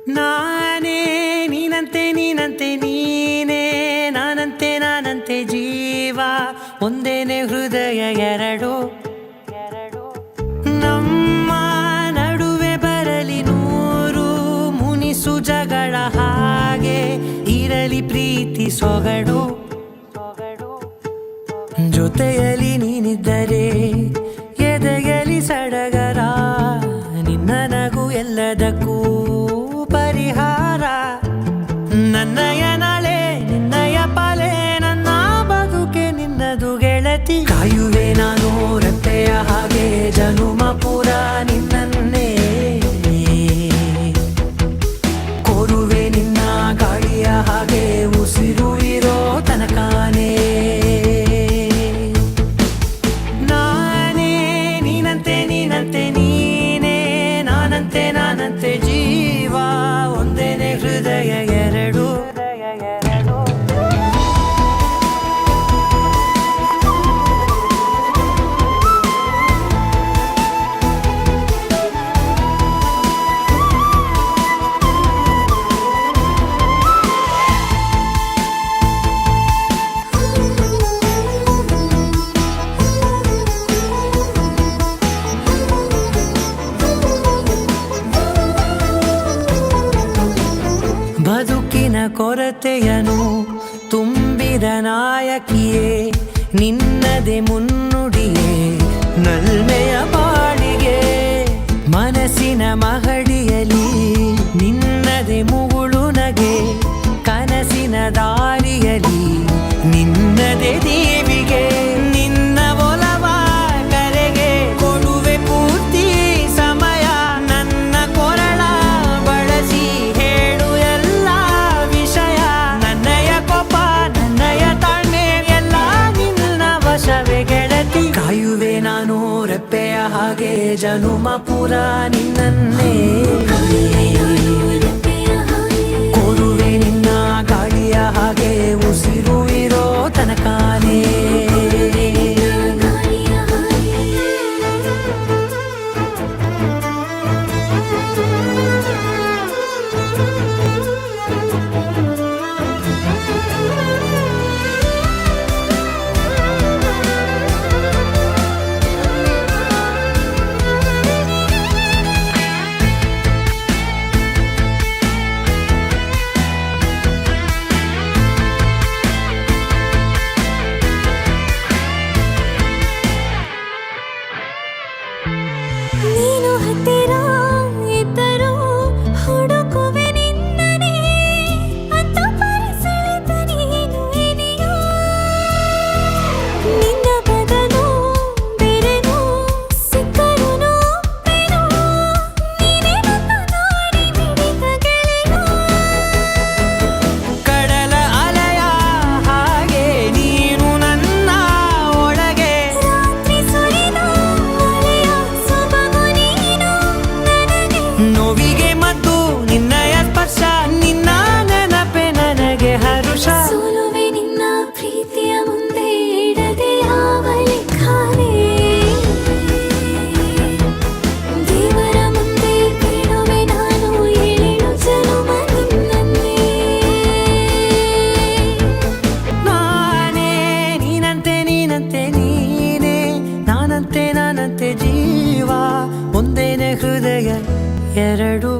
ನಾನೇ ನೀನಂತೆ ನೀನಂತೆ ನೀನೇ ನಾನಂತೆ ನಾನಂತೆ ಜೀವ ಒಂದೇನೆ ಹೃದಯ ಎರಡು ನಮ್ಮ ನಡುವೆ ಬರಲಿ ನೂರು ಮುನಿಸು ಜಗಳ ಹಾಗೆ ಇರಲಿ ಪ್ರೀತಿ ಸೊಗಡು ಜೊತೆಯಲ್ಲಿ ನೀನಿದ್ದರೆ ಎದೆಯಲಿ ಸಡಗರ ನಿನ್ನ ನಗು ಎಲ್ಲದಕ್ಕೂ ಪರಿಹಾರ ನನ್ನಯ ನಾಳೆ ನಿನ್ನಯ ಪಾಲೆ ನನ್ನ ಬದುಕೆ ನಿನ್ನದು ಗೆಳತಿ ಕಾಯುವೆ ನಾನು ರೆಪ್ಪೆಯ ಹಾಗೆ ಜನುಮ ಪೂರ ನಿನ್ನನ್ನೇ ಕೋರುವೆ ನಿನ್ನ ಗಾಳಿಯ ಹಾಗೆ ಉಸಿರು ಇರೋ ತನಕಾನೇ ನಾನೇ ನೀನಂತೆ ನೀನಂತೆ ನೀನೇ ನಾನಂತೆ ನಾನಂತೆ ಜೀವ ಒಂದೇನೆ ಹೃದಯ ಎರಡು ಬದುಕಿನ ಕೊರತೆಯನು ತುಂಬಿದ ನಾಯಕಿಯೇ ನಿನ್ನದೆ ಮುನ್ನುಡಿಯೇ ನಲ್ಮೆಯ ಬಾಳಿಗೆ ಮನಸ್ಸಿನ ಮಹಡಿಯಲಿ ನಿನ್ನದೆ ಮುಗುಳು ನಗೆ ಕನಸಿನ ದಾರಿಯಲಿ ನಿನ್ನದೆ ದೀವಿಗೆ ನಿನ್ನ ಒಲವ ಕರೆಗೆ ಕೊಡುವೆ ಪೂರ್ತಿ ಸಮಯ ನನ್ನ ಕೊರಳ ಬಳಸಿ ಹೇಳು ಎಲ್ಲ ವಿಷಯ ನನ್ನಯ ಕೋಪ ನನ್ನಯ ತಾಳ್ಮೆ ಎಲ್ಲ ನಿನ್ನ ವಶವೇ ಗೆಳತಿ ಕಾಯುವೆ ನಾನು ರೆಪ್ಪೆಯ ಹಾಗೆ ಜನುಮ ಪೂರ ನಿನ್ನನ್ನೇ ಕೋರುವೆ ನಿನ್ನ ಗಾಳಿಯ ಹಾಗೆ ಉಸಿರು ಇರೋ ತನಕಾನೇ ನೀನು ಹತ್ತಿರ ಇದ್ದರೂ ಹುಡುಕುವೆ ನಿನ್ನನೇ ಅಂತ ಪರಿಸೆಳೆದ ನೀನು ಇದೆಯೋ ನಿನ್ನ ಬದಲು ಬೇರೆನೋ ಸಿಕ್ಕರೂ ನೋವೆನೋ ನೀನೇ ನನ್ನ ನಾಡಿ ಮಿಡಿದ ಗೆಳೆಯೋ ಕಡಲ ಅಲೆಯ ಹಾಗೆ ನೀನು ನನ್ನ ಒಳಗೆ ರಾತ್ರಿ ಸುರಿದ ಮಳೆಯ ಸೊಬಗು ನೀನು ನನಗೆ ನೋವಿಗೆ ಮದ್ದು ನಿನ್ನಯ ಸ್ಪರ್ಶ ನಿನ್ನ ನೆನಪೆ ನನಗೆ ಹರುಷ ಸೋಲುವೆ ನಿನ್ನ ಪ್ರೀತಿಯ ಮುಂದೆ ಇಡದೆ ಯಾವ ಲೆಕ್ಕನೇ ದೇವರ ಮುಂದೆ ಬೇಡುವೆ ನಾನು ಏಳು ಜನುಮ ನಿನ್ನನ್ನೇ ನಾನೇ ನೀನಂತೆ ನೀನಂತೆ ನೀನೇ ನಾನಂತೆ ನಾನಂತೆ ಜೀವ ಒಂದೇನೆ ಹೃದಯ ಎರಡು